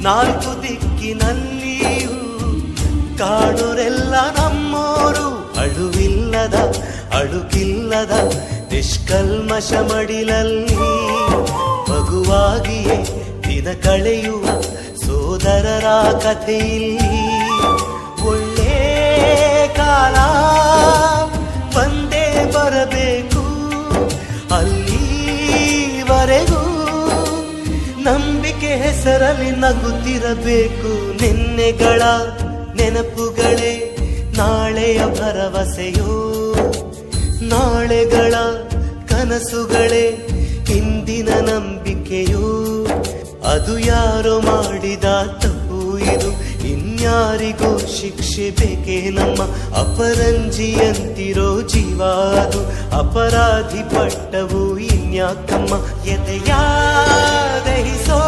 ನಾಲ್ಕು ದಿಕ್ಕಿನಲ್ಲಿಯೂ ಕಾಣುರೆಲ್ಲ ನಮ್ಮೋರು. ಅಳುವಿಲ್ಲದ ಅಳುಕಿಲ್ಲದ ನಿಷ್ಕಲ್ಮಶ ಮಡಿಲಲ್ಲಿ ಮಗುವಾಗಿಯೇ ದಿನ ಕಳೆಯುವ ಸೋದರರ ಕಥೆಯಲ್ಲಿ ಒಳ್ಳೆ ಕಾಲ ಬಂದೇ ಬರಬೇಕು. ಅಲ್ಲಿವರೆಗೂ ನಂಬಿಕೆ ಹೆಸರಲ್ಲಿ ನಗುತ್ತಿರಬೇಕು. ನಿನ್ನೆಗಳ ನೆನಪುಗಳೇ ನಾಳೆಯ ಭರವಸೆಯೋ, ನಾಳೆಗಳ ಕನಸುಗಳೇ ಇಂದಿನ ನಂಬಿಕೆಯೋ. ಅದು ಯಾರೋ ಮಾಡಿದ ತಪ್ಪು, ಇದು ಇನ್ಯಾರಿಗೋ ಶಿಕ್ಷೆ ಬೇಕೇ ನಮ್ಮ. ಅಪರಂಜಿಯಂತಿರೋ ಜೀವ ಅದು, ಅಪರಾಧಿ ಪಟ್ಟವು ಇನ್ಯಾಕಮ್ಮ. ಎದೆಯ ದಹಿಸೋ